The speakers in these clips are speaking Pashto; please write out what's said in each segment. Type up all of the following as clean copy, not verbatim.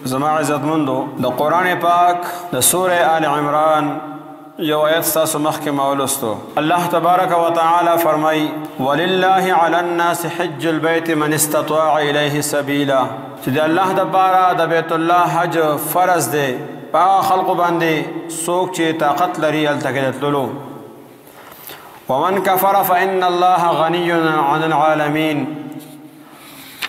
زما عزتمندو د قرآن پاک د سورة آل عمران یو آیت ستاسو مخکې ما ولوستو. الله تبارک و تعالی فرمای ولله علی الناس حج البیت من استطاع الیه سبیلا، چې د الله دپاره د بیت الله حج فرض دی په هغه خلقو باندې څوک چې طاقت لري هلته کې د تللو. ومن کفر فإن الله غنی عن العالمین،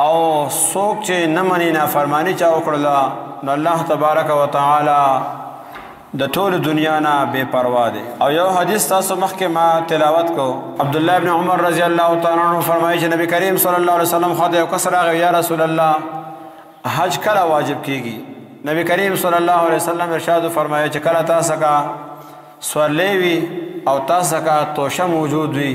او څوک چې نه مني نافرماني چا وکړله نو الله تبارک و تعالی د ټول دنیا نه بے پروا دی. او یو حدیث تاسو مخکې ما تلاوت کو. عبدالله ابن عمر رضی الله تعالی عنہ فرمایي چې نبی کریم صلی الله علیه وسلم خواته یو کس راغی، یا رسول الله حج کله واجب کیږي؟ نبی کریم صلی الله علیه وسلم ارشاد فرمایي چې کله تاسو کا سورلی وي او تاسو کا توشه موجود وي،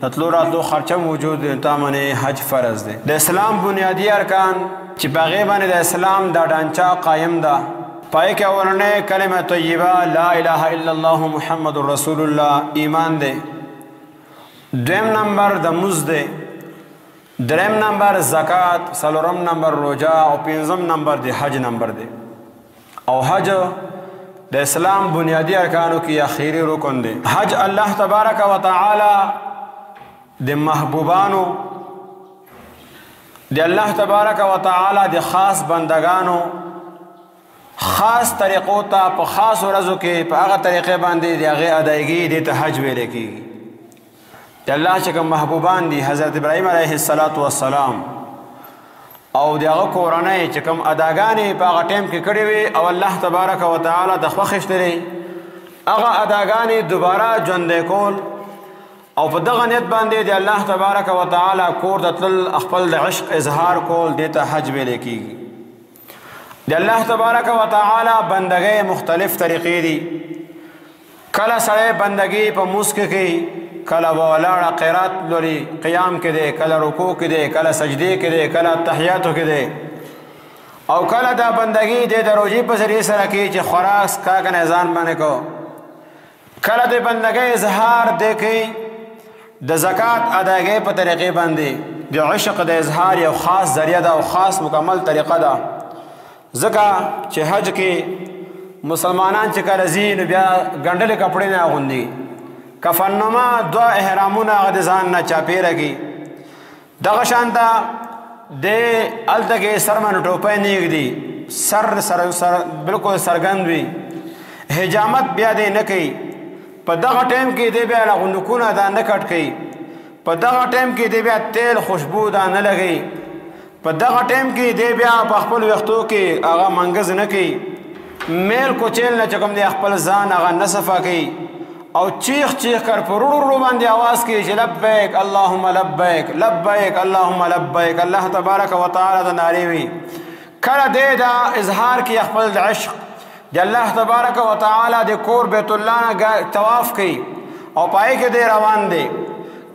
تلو راتلو خرچه موجود وي، تا باندې حج فرض دی. د اسلام بنیادی ارکان چې په هغې باندې د اسلام دا ډانچه قایم ده، پای کې اولنی کلمه طیبه لا اله الا الله محمد رسول الله ایمان دی، دویم نمبر د مزد دی، دریم نمبر زکات، څلورم نمبر روجه او پنځم نمبر د حج نمبر دی. او حج د اسلام بنیادی ارکانو کې اخیری رکن دی. حج الله تبارک و تعالی د محبوبانو د الله تبارک و تعالی د خاص بندگانو خاص طریقو ته په خاص ورځو کې په هغه طریقې باندې د هغې ادایګي دې ته حج ویلی کېږي. د الله چې کوم محبوبان دي حضرت ابراهیم علیه السلام او د هغه کورنۍ چې کوم اداګانې په هغه ټایم کې کړې وي او الله تبارک و تعالی د خوښ ایستلې هغه اداګانې دوباره ژوندی کول او په دغه نیت باندې د الله تبارک و تعالی کور ته تلل خپل د عشق اظهار کول دې ته حج ویلی کېږي. د الله تبارک و تعالی بندګۍ مختلف طریقې دي. کله سړی بندګي په موس کې کوي، کله به ولاړه قرات لري قیام کې دی، کله رکوع کې دی، کله سجدې کې دی، کله تحیاتو کې دی، او کله دا بندګي د روژې په ذریعې سره کوي چې خوراک څښاک نه ځان باندې کو، کله د بندګۍ اظهار دی کوي د زکات ادایګۍ په طریقې باندې. د عشق د اظهار یو خاص ذریعه ده او خاص مکمل طریقه ده، ځکه چې حج کې مسلمانان چې کله ځي نو بیا ګنډلې کپړې نه اغوندي، کفننما دوه احرامونه هغه د ځان نه چاپېره کړي، دغه شان ته د هلته کې سر باندې ټوپۍ نه ږدي، سر بلکل څرګند وي، حجامت بیا دی نه کوي، په دغه ټایم کې دی بیا غونډکونه دا نه کټ کوي، په دغه ټایم کې دی بیا تیل خوشبو دا نه لګوي، په دغه ټایم کې دی بیا په خپل ویښتو کې هغه منګز نه کوي، میل کوچیل نه چې کوم دی خپل ځان هغه نه صفا کوي او چیخ چیخ کر په روړو باندې आवाज کوي چې لبیک اللهم لبیک لبیک اللهم لبیک. الله تبارک و تعالی د نارې وي. کله دی دا اظهار کوي خپل د عشق د الله تبارک و تعالی د کور بیت الله نه طواف کوي او پای کې دی روان دی.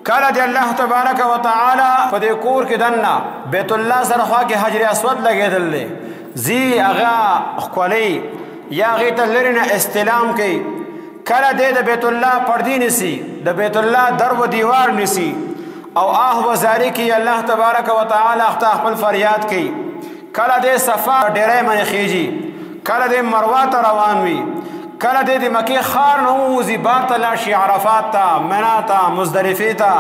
کله د الله تبارک و تعالی په دې کور کې دننه بیت الله سره خوا کې حجر اسود لګېدل دی، زی هغه ښکلی یا هغې ته لرې نه استلام کوي. کله دی د بیت الله پردې نیسي، د بیت الله در و دیوار نیسي او آه و زاری کوي، الله تبارک و تعالی خپل فریاد کوي. کله دی صفا ډیری باندې خیږي، کله دی مروه ته روان وي، کله دی د مکې ښار نه ووځي بار ته لاړ شي، عرفات ته، منا ته، مزدلفې ته،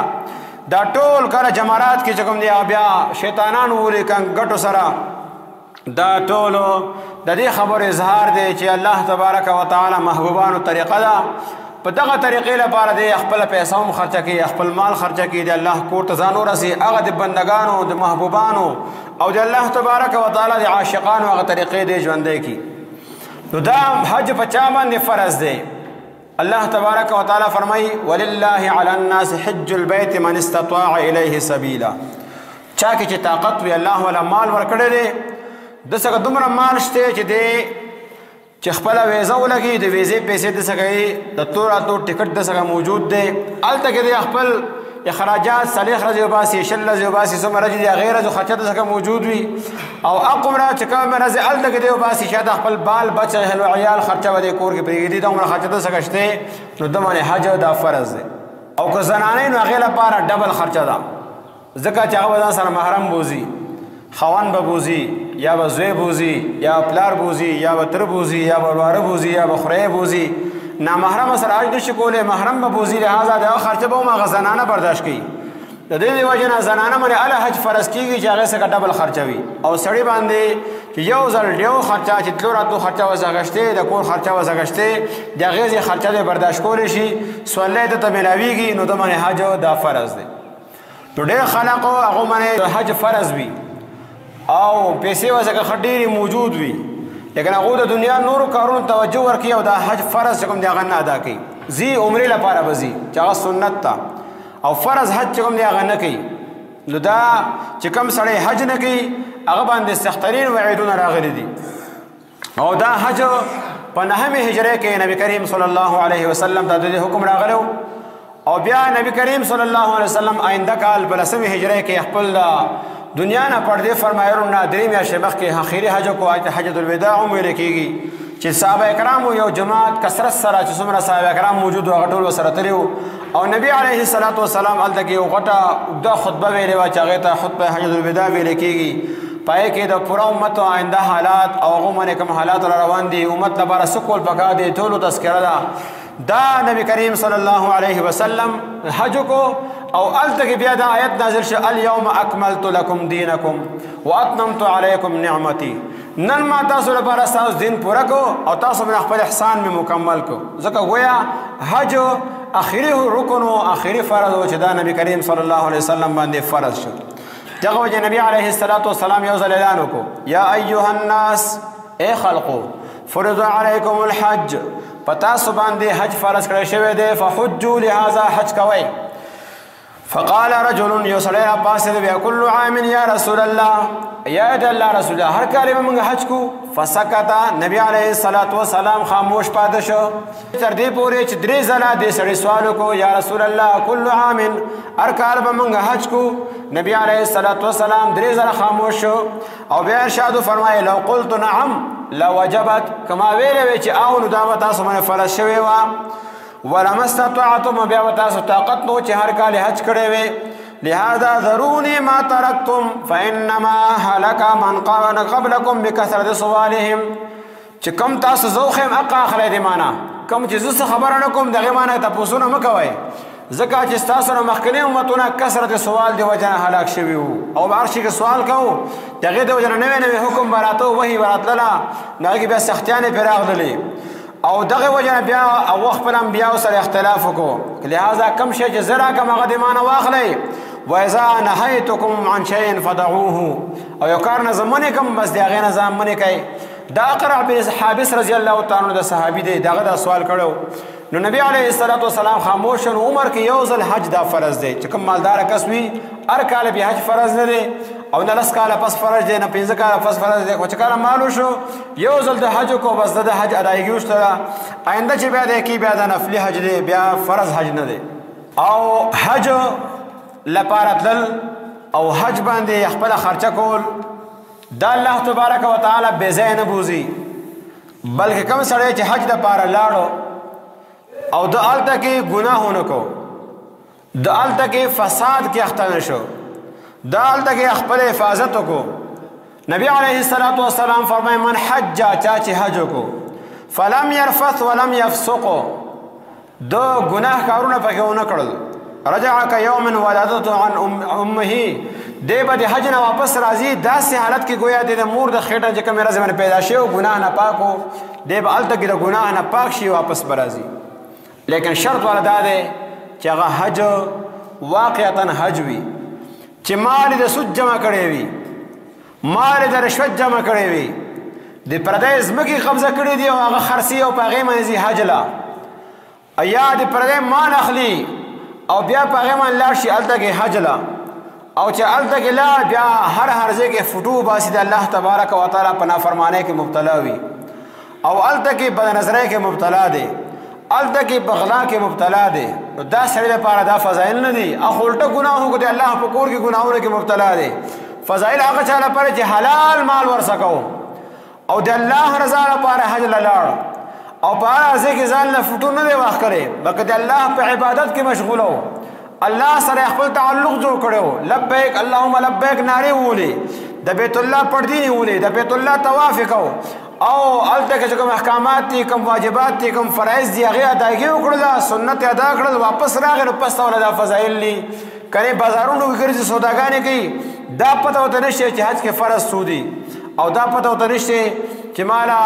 دا ټول کله جمرات کې چې کوم دی بیا شیطانان وولي ګټو سره، دا ټولو د دې خبر اظهار دی چې الله تبارک و تعالی محبوبانو طریقه ده. په دغه طریقې لپاره دی خپل پیسه هم خرچه کوي، خپل مال خرچه کوي، د الله کور ته ځان ورسي، هغه د بندګانو د محبوبانو او د الله تبارک و تعالی د عاشقانو هغه طریقې دی ژوندی کړي. نو دا حج په چا باندې فرض دی؟ الله تبارک و تعالی فرمایي ولله علی الناس حج البیت من استطاع الیه سبیلا. چا کې چې طاقت وي الله والا مال ورکړی دی، د څخه دومره مال شته چې دی چې خپله ویزه ولګي، د ویزې پیسې د څخه د تور راتلو ټکټ د څخه موجود دی، هلته کې دی خپل اخراجات 40 ورځې وباسي، 60 ورځې وباسي، څومره ورځې د هغې ورځو خرچه د څخه موجود وي، او هغومره چې کومه ورځې هلته کې دی وباسي شاید خپل بال بچ اهل و عیال خرچه به دې کور کې پرېږدي، دومره خرچه د څخه شته، نو د باندې حج دا فرض دی. او که زنانې نو هغې لپاره ډبل خرچه ده، ځکه چې هغه به ځان سره محرم بوځي، خاوند به بوځي، یا به زوی بوزي یا پلار بوزي یا به تر بوزي یا به وراره بوزي یا به خوری بوزي نامحرم سره حج نشي کولی محرم به بوزي لہذا دا خرچه به ما غزنانه برداشت کی د دې وجه نه زنانه باندې اعلی حج فرض کیږي چې هغه څخه ډبل خرچه وي او سړی باندې چې یو ځل ډیو خرچه چې تلو راتلو خرچه وزغشته د کور خرچه وزغشته د غیزي خرچه برداشت کول شي سوالې ته ملاويږي نو د باندې حج دا فرض دی نو ډېر خلک هغه باندې حج فرض وي او پیسې وزګه خډيري موجود وي لیکن هغه د دنیا نورو کارونو توجه ورکي او د حج فرض کوم دی هغه نه ادا کوي زی عمره لپاره بزي چې هغه سنت تا او فرض حج کوم دی هغه نه کوي نو دا چې کوم سړی حج نه کوي هغه باندې سخترین وعیدونه راغلي دي او دا حج په نهمه هجره کې نبی کریم صلی الله علیه وسلم ته د حکم راغلو او بیا نبی کریم صلی الله علیه وسلم آینده کال بلسمه هجره کې خپل دنیا نه پردې فرمایرو نه درې میاشتې مخکې اخیری حج کو آیت حجۃ الوداع ویل کېږي چې صحابه کرام یو جماعت کثرت سره چې څومره صحابه کرام موجود و غټول سره تلو او نبی علیه الصلاۃ والسلام الته کې غټه د خطبه ویلې وا چې هغه ته خطبه حجۃ الوداع ویل کېږي پای کې د پوره امت او آینده حالات او هغه کوم حالات روان دي امت لپاره سکول پکا دي ټول تذکرہ ده دا نبی کریم صلی الله علیه وسلم حج کو او الته بیا دا آیت نازل شو اليوم اکملت لكم دینکم واتممت علیکم نعمتي نن ما تاسو لپاره تاسو دین پورا کو او تاسو من خپل احسان می مکمل کو ځکه گویا حج اخیری رکن او اخیری فرض او چې دا نبی کریم صلی الله علیه وسلم باندې فرض شو دغه وجه نبی علیه الصلاۃ والسلام یو ځل اعلان وکړو یا ایها الناس اے خلقو فرض علیکم الحج پتا سو باندې حج فرض کړی شوی دی فحجوا لهذا حج کوي فقال رجل يسرع عباس بیا كل عام یا رسول الله یا الله رسول الله هر کله موږ حج کو فسکت نبی علیه الصلاۃ والسلام خاموش پاتې شو تر دې پورې چې درې ځله دې سړي سوال کو یا رسول الله كل عام هر کله موږ حج کو نبی علیه الصلاۃ والسلام درې ځله خاموش شو او بیا ارشاد فرمایي لو قلت نعم لوجبت کما ویلې چې او نو دا تاسو باندې فرض شوی و ولما استطعتم بیا تاسو طاقت نو چې هر کال حج کړی وي لهذا ذروني ما تركتم فانما هلك من قبلكم بكثرة سوالهم چې کم تاسو زوخم اقا خلې دی معنا کم چې زه خبر نه کوم دغه معنا تاسو نه مکوي ځکه چې تاسو نه مخکنی امتونه کثرت سوال دی وجه هلاک شوی او هر شي کې سوال کوو دغه د وجه نه نوې حکم براته وਹੀ براتله نه کې بیا سختیانه پیراغلې او دغه وجه بیا او خپل انبیاء سره اختلاف وکړو لہذا کم شي چې زرا کم غدمانه واخلې واذا نهيتكم عن شيء فدعوه او یو کار نه زمونه کم بس دغه نه زمونه کوي دا اقرع بن حابس رضی الله تعالی عنہ د صحابي دی دغه دا سوال کړو نو نبی علیه الصلاۃ والسلام خاموش عمر کې یو ځل حج دا فرض دی چې کوم مالدار کس وي هر کال به حج فرض نه دی او نه لس کاله پس فرض دی نه 15 کاله پس فرض دی خو چې کاله مالو شو یو ځل د حج کو بس د حج ادایګي وشته آینده چې بیا د کی بیا د نفلی حج دی بیا فرض حج نه دی او حج لپاره او حج باندې خپل خرچه کول دا الله تبارک وتعالى به زین بوزي بلکې کوم سړی چې حج د پاره لاړو او د الته کې ګناهونه کو د الته کې فساد کې اخته شو د الته کې خپل حفاظت کو نبی علیه الصلاۃ والسلام فرمای من حج چا چې حج کو فلم يرفث ولم يفسق دو ګناه کارونه پکې ونه کړل رجع كيوم ولدته عن امه دی به حج نه واپس راځي داسې حالت کې گویا د مور د خېټه چې کومه راځي پیدا شي او ګناه نه پاکو دی به الته کې د ګناه نه پاک شي واپس برازي لیکن شرط والا دا دی چې هغه حج واقعتا حج وي چې مال د سود جمع کړي وي مال د رشوت جمع کړي وي د پردې ځمکې قبضه کړي دي او هغه خرسي او پاغې منځي حج لا ایا د پردې مال اخلي او بیا پاغې من لاړ شي الته کې حج لا او چې الته کې لا بیا هر ځای کې فټو باسي د الله تبارک وتعالى په نافرمانی کې مبتلا وي او الته کې بد نظرۍ کې مبتلا دي الته کې بغلا کې مبتلا دي دا سړي لپاره دا فضایل نه دي اخولټه ګناهو کو دي الله په کور کې ګناهونه کې مبتلا دي فضایل هغه چا لپاره چې حلال مال ورسکو او د الله رضا لپاره حج لاړ او په هغه ځای کې ځان له فټو نه دی واخ کړي بلکې د الله په عبادت کې مشغول وو الله سره خپل تعلق جوړ کړو لبیک اللهم لبیک ناره وولي د بیت الله پردی نیولې د بیت الله طواف کو او الته کې کوم احکامات دي کوم واجبات دي کوم فرایض دي هغه اداګي وکړل سنت ادا کړل واپس راغی نو پس ول د فضایل دي کله بازارونو کې ګرځي سوداګانې کوي دا پته وته نشي چې حج کې فرض سودي او دا پته وته نشي چې مالا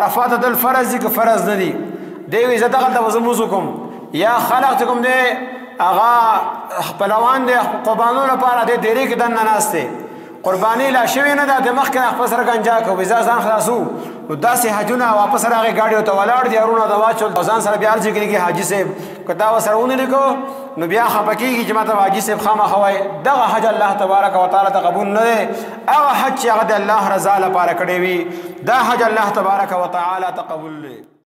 عرفات د فرض دي که فرض نه دي دی وي زه دغه د وزموز کوم یا خلق کوم دی هغه خپلوان دي قربانونو لپاره د ډېری کې دنه ناشته قربانی لا شوی نه د مخ کې خپل سره گنجا کو وزا ځان خلاصو نو داسې حجونه واپس راغی گاډیو ته ولاړ دي ارونه د واچول ځان سره بیا ارزي کې حاجی صاحب کدا وسرونه لیکو نو بیا خپکیږي چې ماته حاجی صاحب خامخوي دغه حج الله تبارک وتعالى ته قبول نه هغه حج چې هغه د الله رضا لپاره کړی وي دا حج الله تبارک وتعالى ته قبول لري